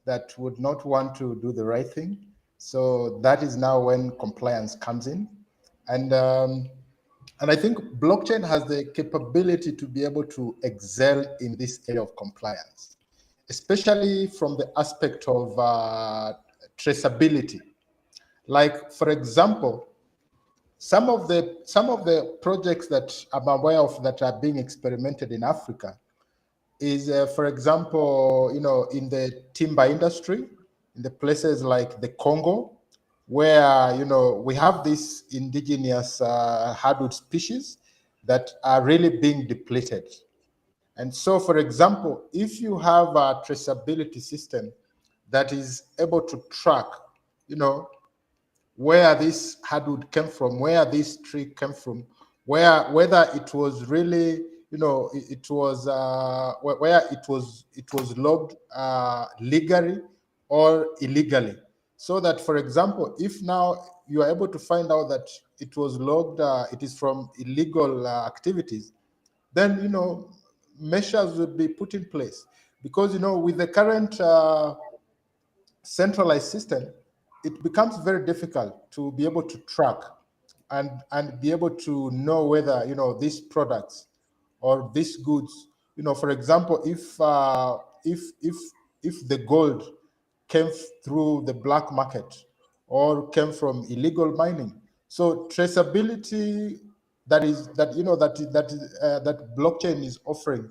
that would not want to do the right thing. So that is now when compliance comes in. And And I think blockchain has the capability to be able to excel in this area of compliance, especially from the aspect of traceability. Like, for example, some of the projects that I'm aware of that are being experimented in Africa is, for example, in the timber industry, in the places like the Congo, where we have these indigenous hardwood species that are really being depleted. And so, for example, if you have a traceability system that is able to track, where this hardwood came from, where this tree came from, whether it was really, it was where it was logged legally or illegally. So that, for example, if now you are able to find out that it was logged, it is from illegal activities, then measures would be put in place, because with the current centralized system, it becomes very difficult to be able to track and be able to know whether these products or these goods, for example, if the gold came through the black market or came from illegal mining. So traceability that blockchain is offering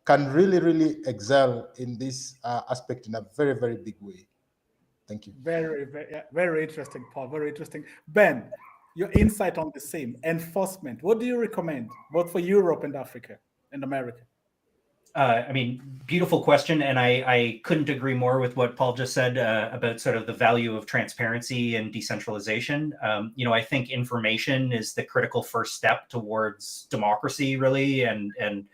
can really excel in this aspect in a very, very big way. Thank you. Very, very, very interesting, Paul. Very interesting. Ben, your insight on the same enforcement. What do you recommend, both for Europe and Africa and America? I mean, beautiful question. And I couldn't agree more with what Paul just said about sort of the value of transparency and decentralization. I think information is the critical first step towards democracy, really. And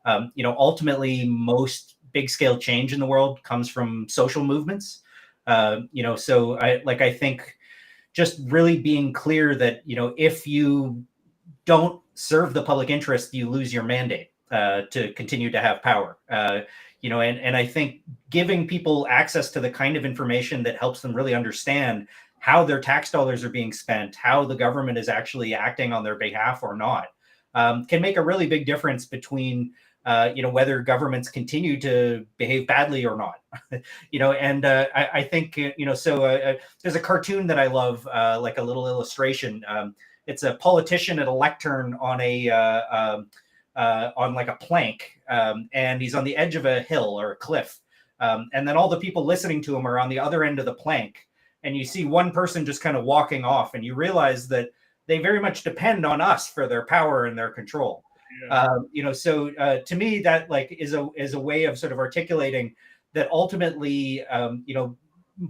ultimately, most big scale change in the world comes from social movements. So I think just really being clear that, if you don't serve the public interest, you lose your mandate to continue to have power. And I think giving people access to the kind of information that helps them really understand how their tax dollars are being spent, how the government is actually acting on their behalf or not, can make a really big difference between whether governments continue to behave badly or not. I think, there's a cartoon that I love, like a little illustration. It's a politician at a lectern on on like a plank, and he's on the edge of a hill or a cliff. And then all the people listening to him are on the other end of the plank. And you see one person just kind of walking off, and you realize that they very much depend on us for their power and their control. Yeah. To me, that is a way of sort of articulating that ultimately,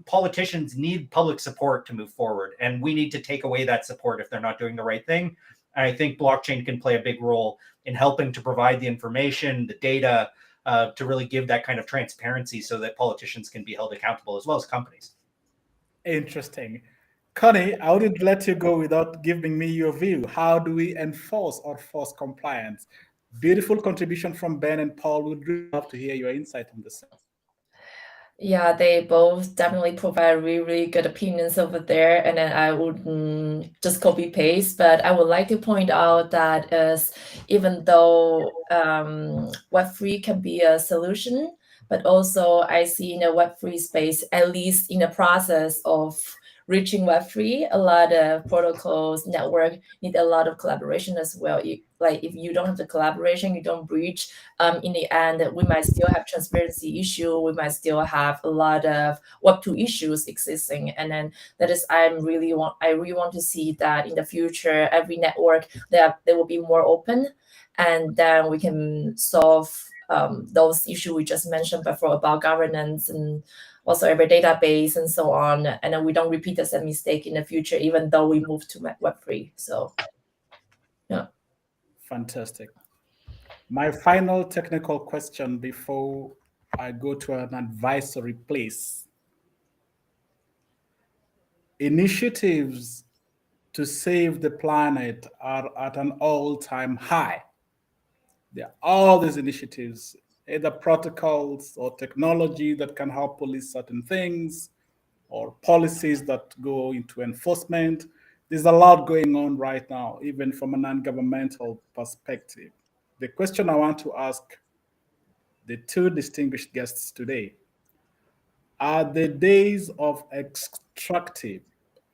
politicians need public support to move forward, and we need to take away that support if they're not doing the right thing. And I think blockchain can play a big role in helping to provide the information, the data, to really give that kind of transparency so that politicians can be held accountable as well as companies. Interesting. Connie, I wouldn't let you go without giving me your view. How do we enforce or force compliance? Beautiful contribution from Ben and Paul. Would really love to hear your insight on this. Yeah, they both definitely provide really, really good opinions over there. And then I wouldn't just copy paste, but I would like to point out that even though Web3 can be a solution, but also I see in the Web3 space, at least in the process of reaching Web3, a lot of protocols, network need a lot of collaboration as well. If you don't have the collaboration, you don't breach. In the end, we might still have transparency issue. We might still have a lot of Web2 issues existing. And then that is, I really want to see that in the future, every network that they will be more open, and then we can solve those issues we just mentioned before about governance and also every database and so on, and then we don't repeat the same mistake in the future, even though we move to Web3. So, yeah. Fantastic. My final technical question before I go to an advisory place. Initiatives to save the planet are at an all-time high. There are all these initiatives, either protocols or technology that can help police certain things, or policies that go into enforcement. There's a lot going on right now, even from a non-governmental perspective. The question I want to ask the two distinguished guests today are the days of extractive,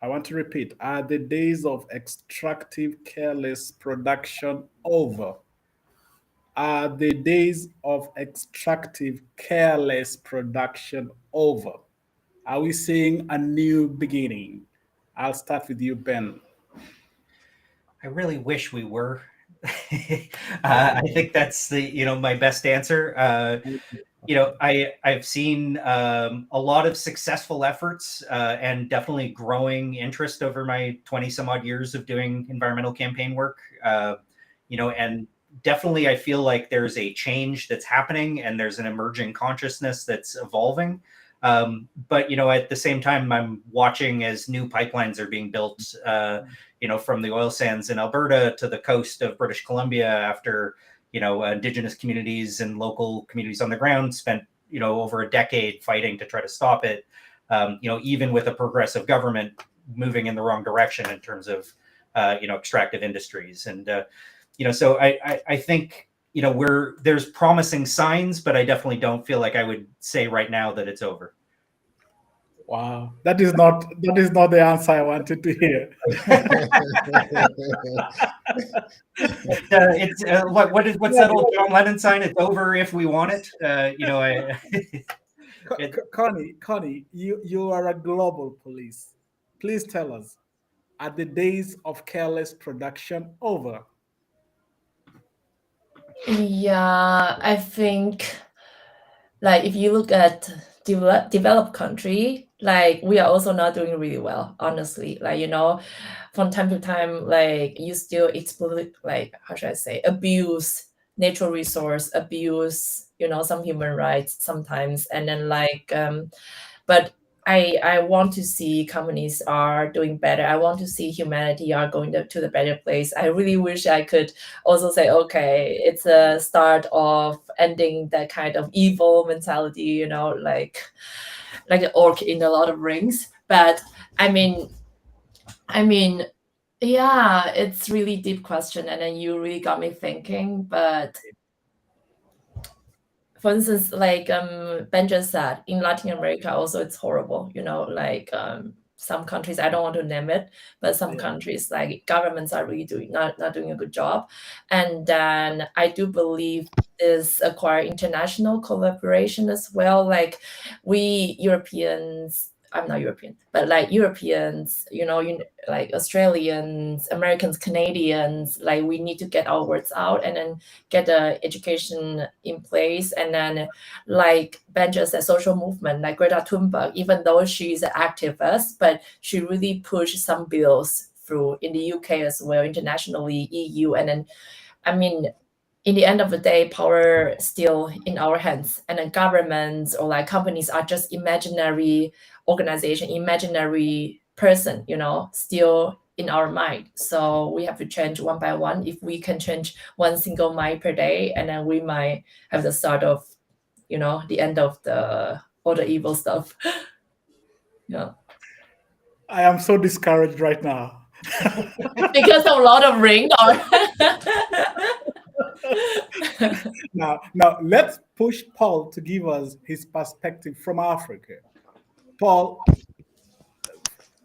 I want to repeat, are the days of extractive, careless production over? Are the days of extractive, careless production over? Are we seeing a new beginning? I'll start with you, Ben. I really wish we were. I think that's my best answer. I've seen a lot of successful efforts and definitely growing interest over my 20 some odd years of doing environmental campaign work. And definitely I feel like there's a change that's happening and there's an emerging consciousness that's evolving. But at the same time, I'm watching as new pipelines are being built, from the oil sands in Alberta to the coast of British Columbia after, Indigenous communities and local communities on the ground spent, over a decade fighting to try to stop it. Even with a progressive government moving in the wrong direction in terms of, extractive industries. And, so I think, there's promising signs, but I definitely don't feel like I would say right now that it's over. Wow, that is not the answer I wanted to hear. What's that old John Lennon sign? It's over if we want it. Connie, you are a global police. Please tell us, are the days of careless production over? Yeah, I think like if you look at developed country, like we are also not doing really well, honestly. Like, from time to time, like you still exploit, like, how should I say, abuse natural resource, abuse, some human rights sometimes. And then but I want to see companies are doing better. I want to see humanity are going to the better place. I really wish I could also say, okay, it's a start of ending that kind of evil mentality, like an orc in a lot of rings. But I mean, yeah, it's really deep question, and then you really got me thinking. But for instance, like Ben just said, in Latin America also it's horrible, some countries, I don't want to name it, but some countries, like governments are really not doing a good job. And then I do believe is acquire international collaboration as well. Like we Europeans, I'm not European, but like Europeans, like Australians, Americans, Canadians, like we need to get our words out and then get the education in place. And then like Ben just said, social movement, like Greta Thunberg, even though she's an activist, but she really pushed some bills through in the UK as well, internationally, EU. And then, I mean, in the end of the day, power still in our hands, and then governments or like companies are just imaginary organization, imaginary person, still in our mind. So we have to change one by one. If we can change one single mind per day, and then we might have the start of, the end of all the evil stuff. Yeah. I am so discouraged right now. Because of a lot of ring or Now let's push Paul to give us his perspective from Africa. Paul,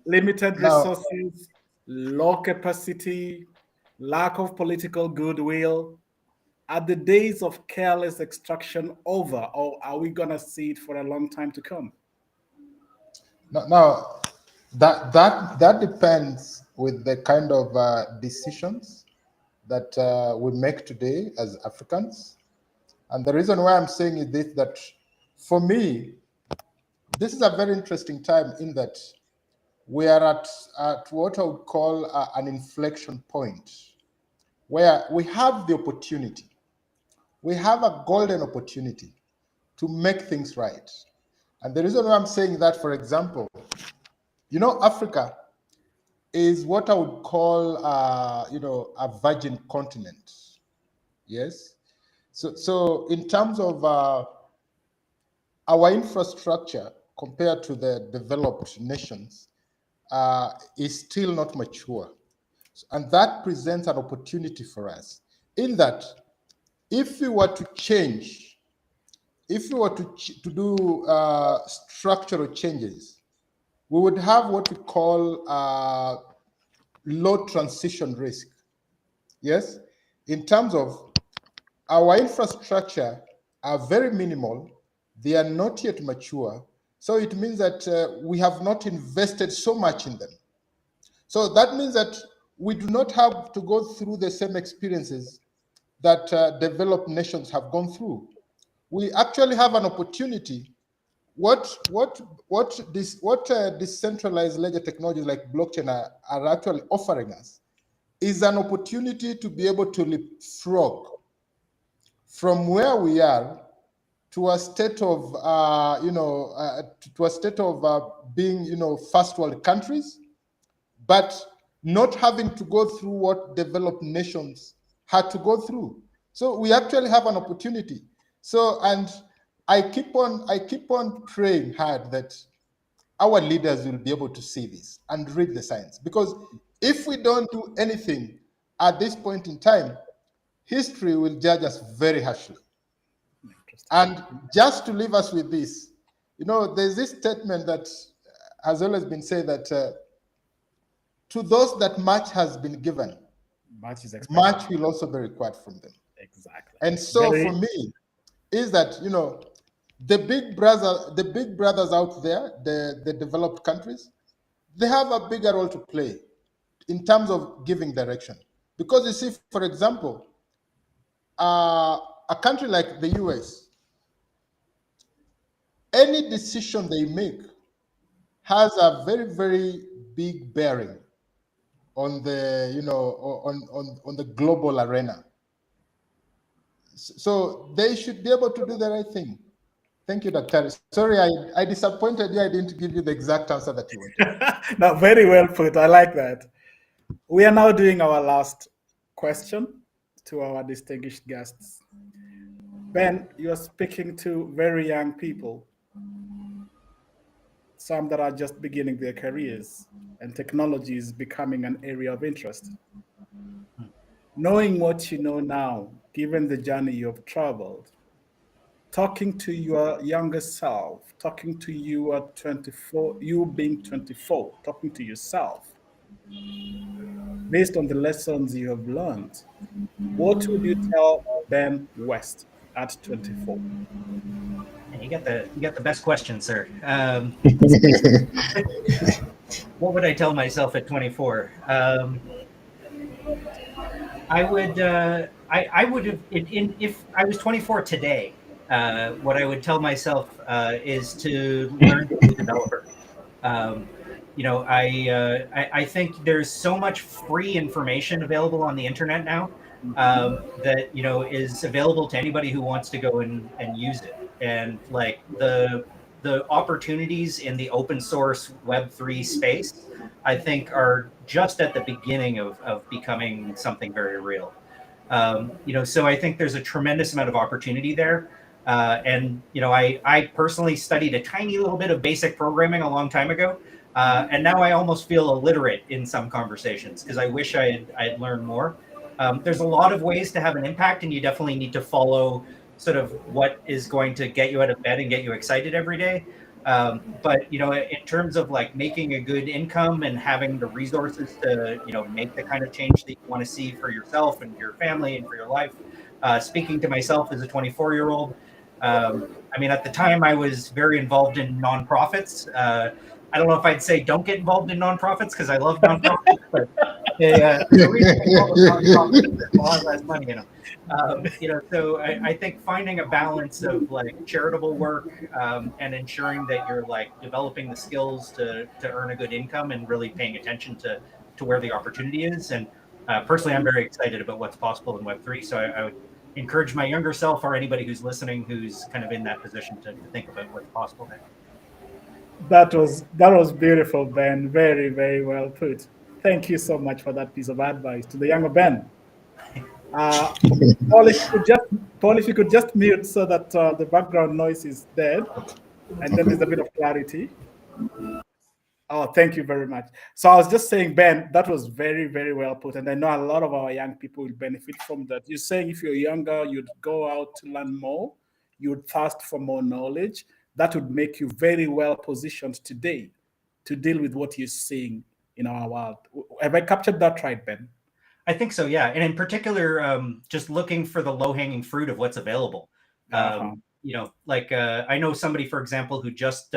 limited resources, low capacity, lack of political goodwill. Are the days of careless extraction over, or are we gonna see it for a long time to come? Now, that depends with the kind of decisions that we make today as Africans. And the reason why I'm saying is this, that for me, this is a very interesting time in that we are at what I would call an inflection point, where we have the opportunity, we have a golden opportunity to make things right. And the reason why I'm saying that, for example, Africa is what I would call, a virgin continent. Yes. So in terms of our infrastructure compared to the developed nations, is still not mature. And that presents an opportunity for us in that if we were to change, if we were to do structural changes, we would have what we call low transition risk. Yes, in terms of our infrastructure are very minimal, they are not yet mature. So it means that we have not invested so much in them. So that means that we do not have to go through the same experiences that developed nations have gone through. We actually have an opportunity. What decentralized ledger technologies like blockchain are actually offering us is an opportunity to be able to leapfrog from where we are to a state of being first world countries, but not having to go through what developed nations had to go through. So we actually have an opportunity. So, and I keep on praying hard that our leaders will be able to see this and read the signs. Because if we don't do anything at this point in time, history will judge us very harshly. And just to leave us with this, there's this statement that has always been said that to those that much has been given, much will also be required from them. Exactly. And so for me, is that the big brothers out there, the developed countries, they have a bigger role to play in terms of giving direction. Because you see, for example, a country like the US, any decision they make has a very, very big bearing on the on the global arena. So they should be able to do the right thing. Thank you, Dr. Sorry, I disappointed you. I didn't give you the exact answer that you wanted. No, very well put. I like that. We are now doing our last question to our distinguished guests. Ben, you're speaking to very young people, some that are just beginning their careers, and technology is becoming an area of interest. Knowing what you know now, given the journey you've traveled, talking to your younger self, talking to you at 24, you being 24, talking to yourself, based on the lessons you have learned, what would you tell Ben West at 24? You got the best question, sir. What would I tell myself at 24? I would have, if I was 24 today, what I would tell myself is to learn to be a developer. I think there's so much free information available on the internet now that is available to anybody who wants to go and use it. And like the opportunities in the open source Web3 space, I think are just at the beginning of becoming something very real. So I think there's a tremendous amount of opportunity there. I personally studied a tiny little bit of basic programming a long time ago. And now I almost feel illiterate in some conversations because I wish I had learned more. There's a lot of ways to have an impact, and you definitely need to follow sort of what is going to get you out of bed and get you excited every day. But in terms of like making a good income and having the resources to make the kind of change that you want to see for yourself and your family and for your life, speaking to myself as a 24-year-old, at the time I was very involved in nonprofits. I don't know if I'd say don't get involved in nonprofits because I love nonprofits, but the reason I call them nonprofits is a lot less money, So I think finding a balance of like charitable work and ensuring that you're like developing the skills to earn a good income and really paying attention to where the opportunity is. And personally, I'm very excited about what's possible in Web3. So I would encourage my younger self or anybody who's listening who's kind of in that position to think about what's possible there. That was beautiful, Ben. Very, very well put. Thank you so much for that piece of advice to the younger Ben. Paul, if you could just mute so that the background noise is dead, and then there's a bit of clarity. Oh, thank you very much. So I was just saying, Ben, that was very, very well put. And I know a lot of our young people will benefit from that. You're saying if you're younger, you'd go out to learn more, you'd thirst for more knowledge. That would make you very well positioned today to deal with what you're seeing in our world. Have I captured that right, Ben? I think so, yeah. And in particular, just looking for the low-hanging fruit of what's available. You know, like I know somebody, for example, who just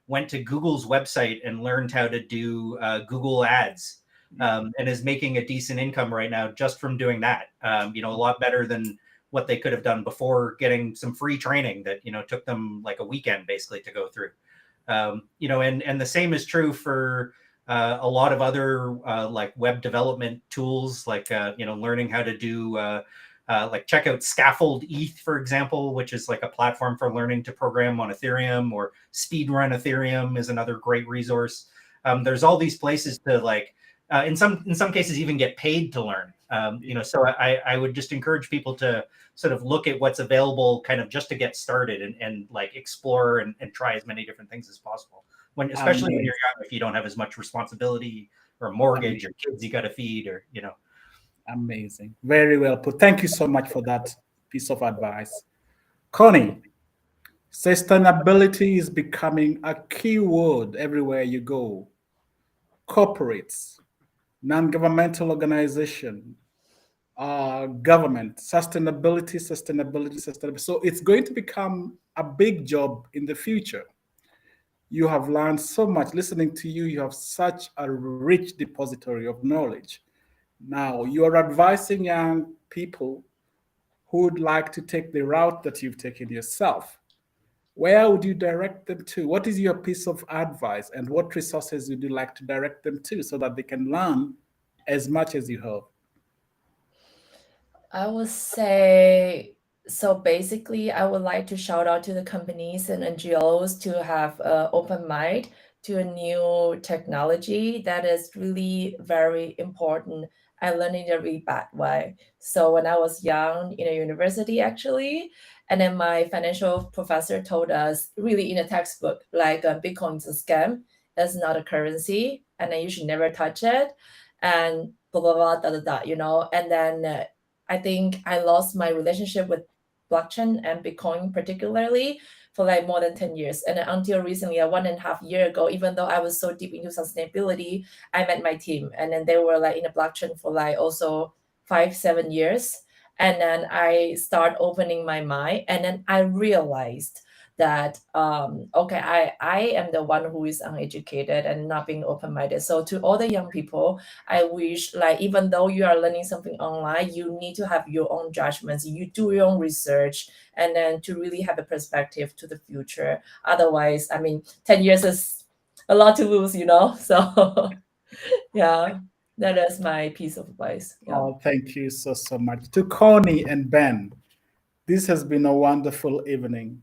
went to Google's website and learned how to do Google ads, and is making a decent income right now just from doing that. You know, a lot better than what they could have done before getting some free training that, you know, took them like a weekend basically to go through. You know, and the same is true for a lot of other like web development tools, like you know, learning how to do like check out Scaffold ETH, for example, which is like a platform for learning to program on Ethereum, or Speedrun Ethereum is another great resource. There's all these places to like, in some cases, even get paid to learn. You know, so I would just encourage people to sort of look at what's available, kind of just to get started, and like explore and try as many different things as possible. Especially when you're young, if you don't have as much responsibility or a mortgage or kids you got to feed, or, you know. Amazing. Very well put. Thank you so much for that piece of advice. Connie, sustainability is becoming a key word everywhere you go. Corporates, non-governmental organization, government, sustainability. So it's going to become a big job in the future. You have learned so much. Listening to you, you have such a rich depository of knowledge. Now, you are advising young people who would like to take the route that you've taken yourself. Where would you direct them to? What is your piece of advice, and what resources would you like to direct them to so that they can learn as much as you have? I would say, so basically, I would like to shout out to the companies and NGOs to have an open mind to a new technology that is really very important. I learned it in a really bad way. So when I was young in a university, actually, and then my financial professor told us, really in a textbook, like Bitcoin is a scam, it's not a currency, and then you should never touch it, and blah blah blah da da da, you know. And then I think I lost my relationship with blockchain and Bitcoin particularly for like more than 10 years. And then until recently, a 1.5 year ago, even though I was so deep into sustainability, I met my team. And then they were like in the blockchain for like also 5-7 years. And then I start opening my mind. And then I realized that okay, I am the one who is uneducated and not being open-minded. So to all the young people, I wish, like, even though you are learning something online, you need to have your own judgments, you do your own research, and then to really have a perspective to the future. Otherwise, I mean, 10 years is a lot to lose, you know. So yeah, that is my piece of advice. Yeah. Oh, thank you so much. To Connie and Ben, this has been a wonderful evening.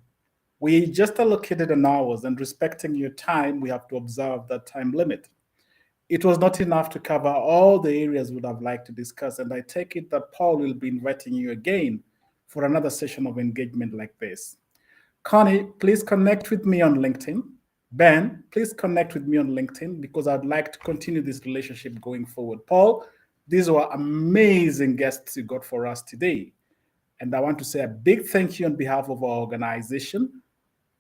We just allocated an hours, and respecting your time, we have to observe that time limit. It was not enough to cover all the areas we would have liked to discuss, and I take it that Paul will be inviting you again for another session of engagement like this. Connie, please connect with me on LinkedIn. Ben, please connect with me on LinkedIn, because I'd like to continue this relationship going forward. Paul, these were amazing guests you got for us today. And I want to say a big thank you on behalf of our organization,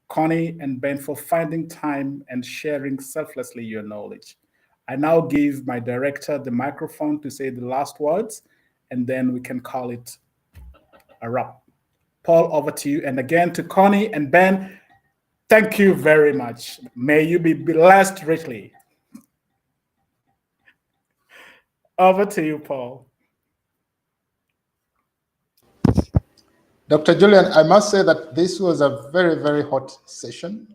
Connie and Ben, for finding time and sharing selflessly your knowledge. I now give my director the microphone to say the last words, and then we can call it a wrap. Paul, over to you. And again, to Connie and Ben, thank you very much. May you be blessed richly. Over to you, Paul. Dr. Julian, I must say that this was a very, very hot session.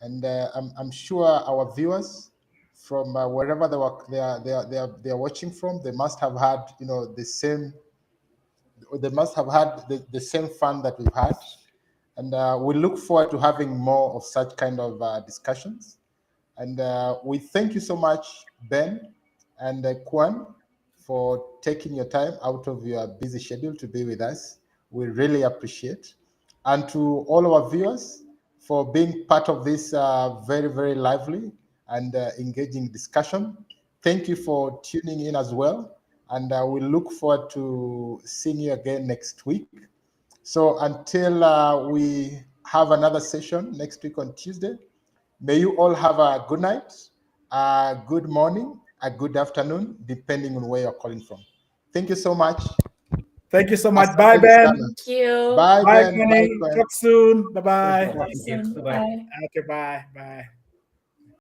And I'm sure our viewers from wherever they are watching from, they must have had, you know, the same fun that we've had. And we look forward to having more of such kind of discussions. And we thank you so much, Ben and Kwan, for taking your time out of your busy schedule to be with us. We really appreciate. And to all our viewers for being part of this very, very lively and engaging discussion. Thank you for tuning in as well. And we look forward to seeing you again next week. So until we have another session next week on Tuesday, may you all have a good night, a good morning, a good afternoon, depending on where you're calling from. Thank you so much. Thank you so much. Bye, Ben. Thank you. Bye, Bye, Ben. Connie. Bye, Ben. Talk soon. Bye-bye. Talk soon. Bye-bye. Bye. Okay, bye. Bye.